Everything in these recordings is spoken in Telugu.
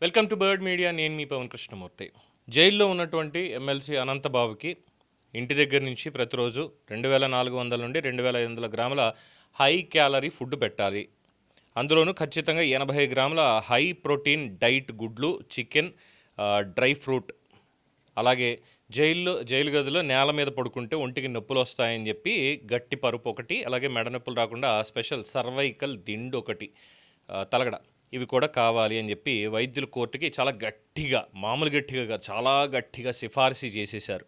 Welcome to bird media. నేను మీ పవన్ కృష్ణమూర్తి. జైల్లో ఉన్నటువంటి ఎమ్మెల్సీ అనంతబాబుకి ఇంటి దగ్గర నుంచి ప్రతిరోజు 2400 నుండి 2500 గ్రాముల హై క్యాలరీ ఫుడ్ పెట్టాలి. అందులోనూ ఖచ్చితంగా 80 గ్రాముల హై ప్రోటీన్ డైట్ గుడ్లు, చికెన్, డ్రై ఫ్రూట్. అలాగే జైలు గదిలో నేల మీద పడుకుంటే ఒంటికి నొప్పులు వస్తాయని చెప్పి గట్టి పరుపు ఒకటి, అలాగే మెడ నొప్పులు రాకుండా స్పెషల్ సర్వైకల్ దిండు ఒకటి, తలగడ, ఇవి కూడా కావాలి అని చెప్పి వైద్యుల కోర్టుకి చాలా గట్టిగా, మామూలు గట్టిగా కాదు, చాలా గట్టిగా సిఫార్సు చేసేశారు.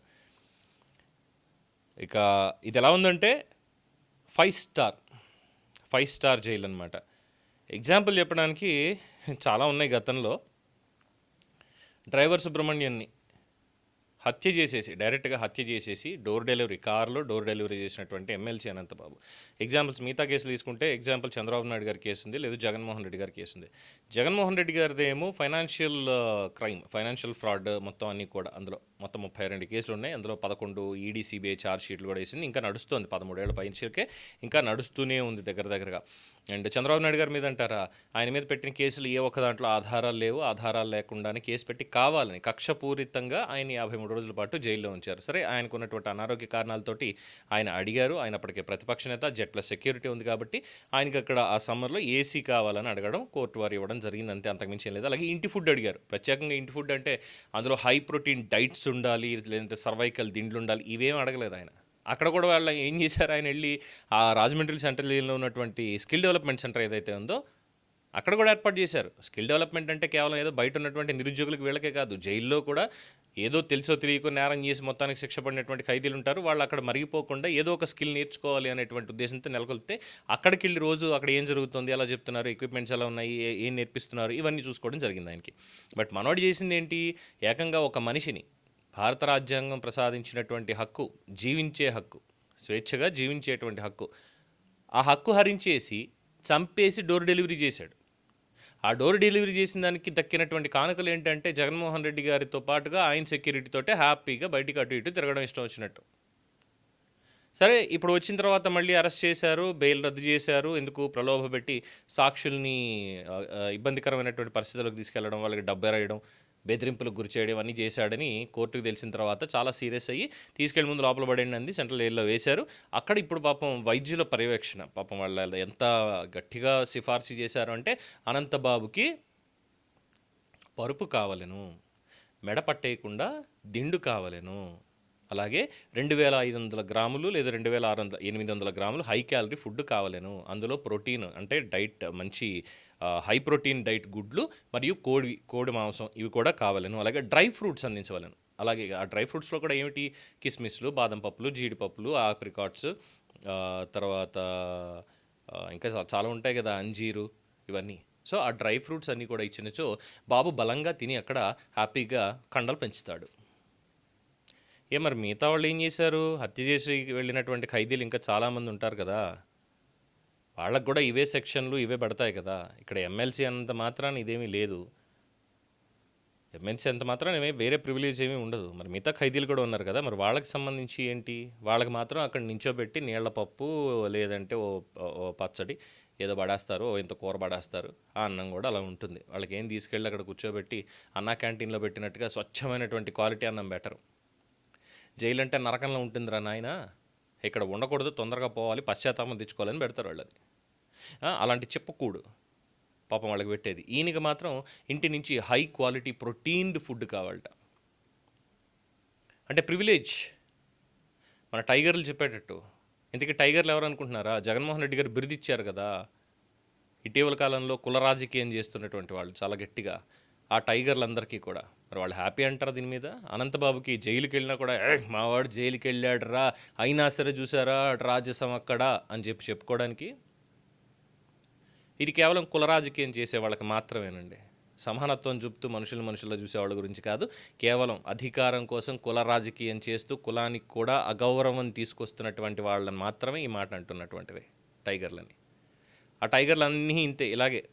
ఇక ఇది ఎలా ఉందంటే 5 స్టార్ జైలు అనమాట. ఎగ్జాంపుల్ చెప్పడానికి చాలా ఉన్నాయి. గతంలో డ్రైవర్ సుబ్రహ్మణ్యాన్ని డైరెక్ట్గా హత్య చేసేసి కారులో డోర్ డెలివరీ చేసినటువంటి ఎమ్మెల్సీ అనంతబాబు. ఎగ్జాంపుల్స్ మిగతా కేసులు తీసుకుంటే ఎగ్జాంపుల్ చంద్రబాబు నాయుడు గారి కేసు ఉంది, లేదు జగన్మోహన్ రెడ్డి గారి కేసు ఉంది. జగన్మోహన్ రెడ్డి గారిది ఏమో ఫైనాన్షియల్ ఫ్రాడ్ మొత్తం అన్నీ కూడా. అందులో మొత్తం 32 కేసులు ఉన్నాయి. అందులో 11 ఈడీ సిబిఐ ఛార్జ్ షీట్లు కూడా వేసింది. ఇంకా నడుస్తుంది, 13 ఏళ్ల పైనకే ఇంకా నడుస్తూనే ఉంది దగ్గరగా. అండ్ చంద్రబాబు నాయుడు గారి మీద అంటారా, ఆయన మీద పెట్టిన కేసులు ఏ ఒక్క దాంట్లో ఆధారాలు లేవు. ఆధారాలు లేకుండానే కేసు పెట్టి కావాలని కక్షపూరితంగా ఆయన 53 రోజుల పాటు జైల్లో ఉంచారు. సరే, ఆయనకు ఉన్నటువంటి అనారోగ్య కారణాలతోటి ఆయన అడిగారు. ఆయన అప్పటికే ప్రతిపక్ష నేత, జెట్ల సెక్యూరిటీ ఉంది కాబట్టి ఆయనకి అక్కడ ఆ సమ్మర్లో ఏసీ కావాలని అడగడం, కోర్టు వారు ఇవ్వడం జరిగింది. అంతే, అంతకుమించి ఏం లేదు. అలాగే ఇంటి ఫుడ్ అడిగారు. ప్రత్యేకంగా ఇంటి ఫుడ్ అంటే అందులో హై ప్రోటీన్ డైట్స్ ఉండాలి, లేదంటే సర్వైకల్ దిండ్లు ఉండాలి, ఇవేం అడగలేదు ఆయన. అక్కడ కూడా వాళ్ళు ఏం చేశారు, ఆయన వెళ్ళి ఆ రాజమండ్రి సెంట్రల్లో ఉన్నటువంటి స్కిల్ డెవలప్మెంట్ సెంటర్ ఏదైతే ఉందో అక్కడ కూడా ఏర్పాటు చేశారు. స్కిల్ డెవలప్మెంట్ అంటే కేవలం ఏదో బయట ఉన్నటువంటి నిరుద్యోగులకు వీళ్ళకే కాదు, జైల్లో కూడా ఏదో తెలుసో తెలియకో నేరం చేసి మొత్తానికి శిక్ష పడినటువంటి ఖైదీలు ఉంటారు. వాళ్ళు అక్కడ మరిగిపోకుండా ఏదో ఒక స్కిల్ నేర్చుకోవాలి అనేటువంటి ఉద్దేశంతో నెలకొల్పితే అక్కడికి వెళ్ళి రోజు అక్కడ ఏం జరుగుతుంది, ఎలా చెప్తున్నారు, ఎక్విప్మెంట్స్ ఎలా ఉన్నాయి, ఏం నేర్పిస్తున్నారు, ఇవన్నీ చూసుకోవడం జరిగింది ఆయనకి. బట్ మనోడు చేసింది ఏంటి, ఏకంగా ఒక మనిషిని, భారత రాజ్యాంగం ప్రసాదించినటువంటి హక్కు, జీవించే హక్కు, స్వేచ్ఛగా జీవించేటువంటి హక్కు, ఆ హక్కు హరించేసి చంపేసి డోర్ డెలివరీ చేశాడు. ఆ డోర్ డెలివరీ చేసిన దానికి దక్కినటువంటి కానుకలు ఏంటంటే జగన్మోహన్ రెడ్డి గారితో పాటుగా ఆయన సెక్యూరిటీతోటే హ్యాపీగా బయటికి అటు ఇటు తిరగడం ఇష్టం వచ్చినట్టు. సరే, ఇప్పుడు వచ్చిన తర్వాత మళ్ళీ అరెస్ట్ చేశారు, బెయిల్ రద్దు చేశారు. ఎందుకు, ప్రలోభ పెట్టి సాక్షుల్ని ఇబ్బందికరమైనటువంటి పరిస్థితులకు తీసుకెళ్లడం, వాళ్ళకి డబ్బు ఎరయడం, బెదిరింపులకు గురి చేయడం అన్నీ చేశాడని కోర్టుకు తెలిసిన తర్వాత చాలా సీరియస్ అయ్యి తీసుకెళ్ళి ముందు లోపల పడేయండి అంది, సెంట్రల్ జైల్లో వేశారు. అక్కడ ఇప్పుడు పాపం వైద్యుల పర్యవేక్షణ, పాపం వాళ్ళ ఎంత గట్టిగా సిఫార్సు చేశారు అంటే అనంతబాబుకి పరుపు కావలెను, మెడ పట్టేయకుండా దిండు కావలెను, అలాగే 2500 గ్రాములు లేదా 800 గ్రాములు హై క్యాలరీ ఫుడ్ కావలేను. అందులో ప్రోటీన్ అంటే డైట్, మంచి హై ప్రోటీన్ డైట్ గుడ్లు మరియు కోడి మాంసం ఇవి కూడా కావలేను. అలాగే డ్రై ఫ్రూట్స్ అందించవలను. అలాగే ఆ డ్రై ఫ్రూట్స్లో కూడా ఏమిటి, కిస్మిస్లు, బాదం పప్పులు, జీడిపప్పులు, ఆప్రికాట్స్, తర్వాత ఇంకా చాలా ఉంటాయి కదా, అంజీరు, ఇవన్నీ. సో ఆ డ్రై ఫ్రూట్స్ అన్నీ కూడా ఇచ్చినచో బాబు బలంగా తిని అక్కడ హ్యాపీగా కండలు పెంచుతాడు. మరి మిగతా వాళ్ళు ఏం చేశారు, హత్య చేసి వెళ్ళినటువంటి ఖైదీలు ఇంకా చాలామంది ఉంటారు కదా, వాళ్ళకు కూడా ఇవే సెక్షన్లు ఇవే పడతాయి కదా. ఇక్కడ ఎమ్మెల్సీ అంత మాత్రాన ఇదేమీ లేదు, ఎమ్మెల్సీ అంత మాత్రాన వేరే ప్రివిలేజ్ ఏమీ ఉండదు. మరి మిగతా ఖైదీలు కూడా ఉన్నారు కదా, మరి వాళ్ళకి సంబంధించి ఏంటి, వాళ్ళకి మాత్రం అక్కడ నించోబెట్టి నీళ్ల పప్పు లేదంటే ఓ పచ్చడి ఏదో పడేస్తారు, ఇంత కూర పడేస్తారు, ఆ అన్నం కూడా అలా ఉంటుంది. వాళ్ళకి ఏం తీసుకెళ్ళి అక్కడ కూర్చోబెట్టి అన్నా క్యాంటీన్లో పెట్టినట్టుగా స్వచ్ఛమైనటువంటి క్వాలిటీ అన్నం బెటర్. జైలు అంటే నరకంలో ఉంటుందిరా నాయన, ఇక్కడ ఉండకూడదు, తొందరగా పోవాలి, పశ్చాత్తాపం తెచ్చుకోవాలని పెడతారు వాళ్ళది. అలాంటి చెప్పకూడు పాపం వాళ్ళకి పెట్టేది. ఈయనకి మాత్రం ఇంటి నుంచి హై క్వాలిటీ ప్రోటీన్డ్ ఫుడ్ కావాలట. అంటే ప్రివిలేజ్, మన టైగర్లు చెప్పేటట్టు. ఇంతకీ టైగర్లు ఎవరు అనుకుంటున్నారా, జగన్మోహన్ రెడ్డి గారు బిరుదిచ్చారు కదా. ఇటీవల కాలంలో కుల రాజకీయం చేస్తున్నటువంటి వాళ్ళు చాలా గట్టిగా, ఆ టైగర్లందరికీ కూడా. మరి వాళ్ళు హ్యాపీ అంటారా దీని మీద? అనంతబాబుకి జైలుకి వెళ్ళినా కూడా మావాడు జైలుకి వెళ్ళాడు రా, అయినా సరే చూసారా రాజసం అక్కడ అని చెప్పుకోవడానికి. ఇది కేవలం కుల రాజకీయం చేసే వాళ్ళకి మాత్రమేనండి. సమానత్వం చూపుతూ మనుషుల చూసేవాళ్ళ గురించి కాదు, కేవలం అధికారం కోసం కుల రాజకీయం చేస్తూ కులానికి కూడా అగౌరవం తీసుకొస్తున్నటువంటి వాళ్ళని మాత్రమే ఈ మాట అంటున్నటువంటివి టైగర్లని. ఆ టైగర్లన్నీ ఇంతే, ఇలాగే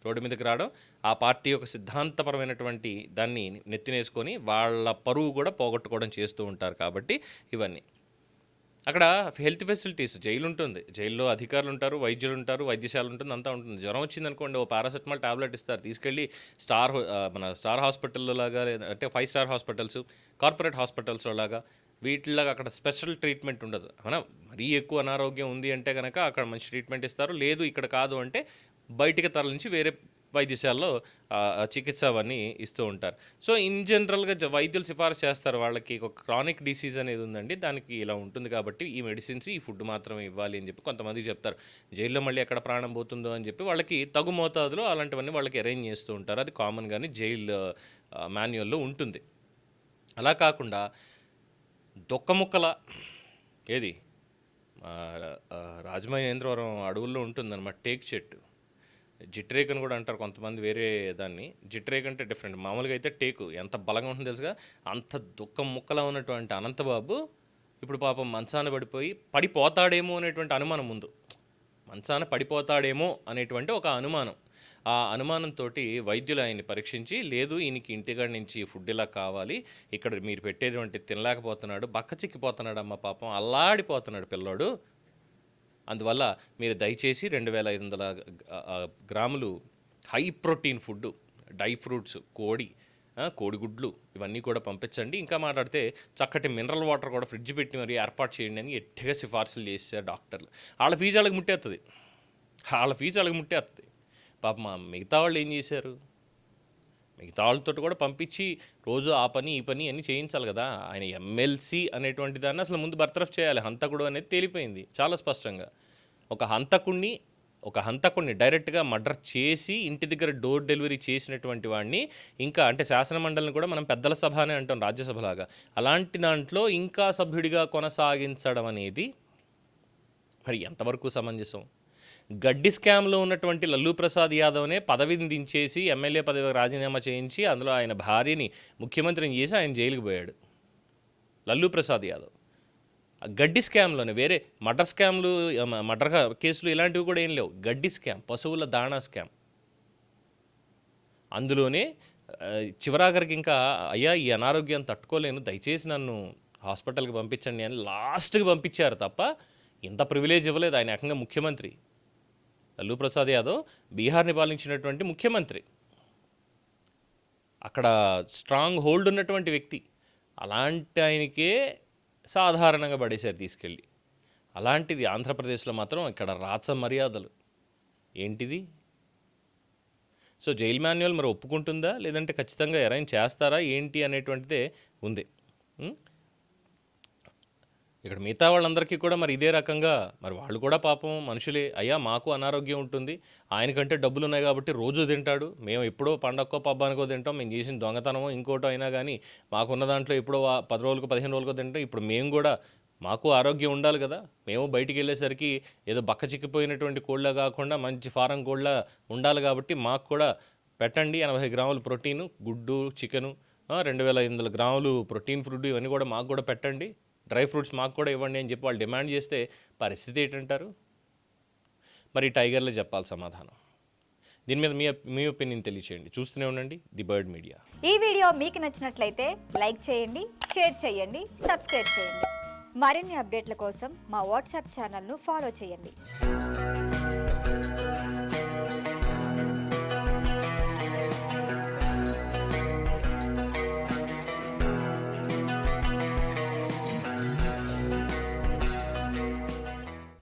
రోడ్డు మీదకి రావడం, ఆ పార్టీ యొక్క సిద్ధాంతపరమైనటువంటి దాన్ని నెత్తినేసుకొని వాళ్ళ పరువు కూడా పోగొట్టుకోవడం చేస్తూ ఉంటారు. కాబట్టి ఇవన్నీ అక్కడ హెల్త్ ఫెసిలిటీస్ జైలు ఉంటుంది. జైల్లో అధికారులు ఉంటారు, వైద్యులు ఉంటారు, వైద్యశాల ఉంటుంది, అంతా ఉంటుంది. జ్వరం వచ్చిందనుకోండి ఓ పారాసెటమాల్ టాబ్లెట్ ఇస్తారు. తీసుకెళ్ళి మన స్టార్ హాస్పిటల్‌లో లాగా అంటే 5 స్టార్ హాస్పిటల్స్, కార్పొరేట్ హాస్పిటల్స్‌లో లాగా వీటిలాగా అక్కడ స్పెషల్ ట్రీట్మెంట్ ఉండదు. మరీ ఎక్కువ అనారోగ్యం ఉంది అంటే గనక అక్కడ మంచి ట్రీట్మెంట్ ఇస్తారు. లేదు ఇక్కడ కాదు అంటే బయటికి తరలించి వేరే వైద్యశాలలో చికిత్స అవన్నీ ఇస్తూ ఉంటారు. సో ఇన్ జనరల్‌గా వైద్యులు సిఫారసు చేస్తారు. వాళ్ళకి ఒక క్రానిక్ డిసీజ్ అనేది ఉందండి. దానికి ఇలా ఉంటుంది కాబట్టి ఈ మెడిసిన్స్, ఈ ఫుడ్ మాత్రమే ఇవ్వాలి అని చెప్పి కొంతమందికి చెప్తారు. జైల్లో మళ్ళీ ఎక్కడ ప్రాణం పోతుందో అని చెప్పి వాళ్ళకి తగు మోతాదులో అలాంటివన్నీ వాళ్ళకి అరేంజ్ చేస్తూ ఉంటారు. అది కామన్‌గానే జైలు మాన్యువల్‌లో ఉంటుంది. అలా కాకుండా దొక్కముక్కల ఏది రాజమహేంద్రవరం అడవుల్లో ఉంటుందన్నమాట టేకు చెట్టు. జిట్రేక్ అని కూడా అంటారు కొంతమంది వేరే దాన్ని. జిట్రేక్ అంటే డిఫరెంట్. మామూలుగా అయితే టేకు ఎంత బలంగా ఉంటుందో తెలుసుగా. అంత దుఃఖం ముక్కలా ఉన్నటువంటి అనంతబాబు ఇప్పుడు పాపం మంచాన పడిపోతాడేమో అనేటువంటి అనుమానం ముందు. మంచాన పడిపోతాడేమో అనేటువంటి ఒక అనుమానం. ఆ అనుమానంతో వైద్యులు ఆయన్ని పరీక్షించి, లేదు ఈయనకి ఇంటికాడ నుంచి ఫుడ్ ఇలా కావాలి, ఇక్కడ మీరు పెట్టేటువంటి తినలేకపోతున్నాడు, బక్కచిక్కిపోతున్నాడు అమ్మ పాపం, అల్లాడిపోతున్నాడు పిల్లోడు, అందువల్ల మీరు దయచేసి 2500 గ్రాములు high protein food, dry fruits, కోడిగుడ్లు ఇవన్నీ కూడా పంపించండి. ఇంకా మాట్లాడితే చక్కటి మినరల్ వాటర్ కూడా ఫ్రిడ్జ్ పెట్టి మరి ఏర్పాటు చేయండి అని ఎట్టిగా సిఫార్సులు చేశారు డాక్టర్లు. వాళ్ళ ఫీజు వాళ్ళకి ముట్టేస్తుంది. పాపం మిగతా వాళ్ళు ఏం చేశారు? మిగతా వాళ్ళతో కూడా పంపించి రోజు ఆ పని ఈ పని అన్నీ చేయించాలి కదా. ఆయన ఎమ్మెల్సీ అనేటువంటి దాన్ని అసలు ముందు బర్తరఫ్ చేయాలి. హంతకుడు అనేది తేలిపోయింది చాలా స్పష్టంగా. ఒక హంతకుడిని డైరెక్ట్గా మర్డర్ చేసి ఇంటి దగ్గర డోర్ డెలివరీ చేసినటువంటి వాడిని ఇంకా అంటే శాసనమండలిని కూడా మనం పెద్దల సభ అనే అంటాం రాజ్యసభలాగా, అలాంటి దాంట్లో ఇంకా సభ్యుడిగా కొనసాగించడం అనేది మరి ఎంతవరకు సమంజసం? గడ్డి స్కామ్లో ఉన్నటువంటి లల్లూ ప్రసాద్ యాదవ్నే పదవిని దించేసి ఎమ్మెల్యే పదవికి రాజీనామా చేయించి అందులో ఆయన భార్యని ముఖ్యమంత్రిని చేసి ఆయన జైలుకి పోయాడు లల్లూ ప్రసాద్ యాదవ్. గడ్డి స్కామ్లోనే వేరే మర్డర్ కేసులు ఇలాంటివి కూడా ఏం లేవు. గడ్డి స్కామ్, పశువుల దాణా స్కామ్, అందులోనే చివరాఖరికి ఇంకా అయ్యా ఈ అనారోగ్యం తట్టుకోలేను, దయచేసి నన్ను హాస్పిటల్కి పంపించండి అని లాస్ట్కి పంపించారు తప్ప ఇంత ప్రివిలేజ్ ఇవ్వలేదు. ఆయన ఏకంగా ముఖ్యమంత్రి. లల్లూ ప్రసాద్ యాదవ్ బీహార్ని పాలించినటువంటి ముఖ్యమంత్రి, అక్కడ స్ట్రాంగ్ హోల్డ్ ఉన్నటువంటి వ్యక్తి. అలాంటి ఆయనకే సాధారణంగా పడేశారు తీసుకెళ్ళి. అలాంటిది ఆంధ్రప్రదేశ్లో మాత్రం ఇక్కడ రాచ మర్యాదలు ఏంటిది? సో జైల్ మాన్యువల్ మరి ఒప్పుకుంటుందా లేదంటే ఖచ్చితంగా అరేంజ్ చేస్తారా ఏంటి అనేటువంటిదే ఉంది. ఇక్కడ మిగతా వాళ్ళందరికీ కూడా మరి ఇదే రకంగా మరి వాళ్ళు కూడా పాపం మనుషులే. అయ్యా మాకు అనారోగ్యం ఉంటుంది, ఆయనకంటే డబ్బులు ఉన్నాయి కాబట్టి రోజు తింటాడు, మేము ఎప్పుడో పండక్కో పబ్బానికో తింటాం, మేము చేసిన దొంగతనమో ఇంకోటో అయినా కానీ మాకున్న దాంట్లో ఎప్పుడో 10 రోజులకు 15 రోజులకో తింటాం. ఇప్పుడు మేము కూడా మాకు ఆరోగ్యం ఉండాలి కదా, మేము బయటికి వెళ్ళేసరికి ఏదో బక్క చిక్కిపోయినటువంటి కోళ్ళ కాకుండా మంచి ఫారం కోళ్ళ ఉండాలి కాబట్టి మాకు కూడా పెట్టండి 80 గ్రాములు ప్రోటీను, గుడ్డు, చికెను, 2500 గ్రాములు ప్రోటీన్ ఫుడ్ ఇవన్నీ కూడా మాకు కూడా పెట్టండి, డ్రై ఫ్రూట్స్ మాకు కూడా ఇవ్వండి అని చెప్పి వాళ్ళు డిమాండ్ చేస్తే పరిస్థితి ఏంటంటారు? మరి టైగర్లే చెప్పాలి సమాధానం. దీని మీద మీ ఒపీనియన్ తెలియచేయండి. చూస్తూనే ఉండండి ది బర్డ్ మీడియా. ఈ వీడియో మీకు నచ్చినట్లయితే లైక్ చేయండి, షేర్ చేయండి, సబ్స్క్రైబ్ చేయండి. మరిన్ని అప్డేట్ల కోసం మా వాట్సాప్ ఛానల్ను ఫాలో చేయండి.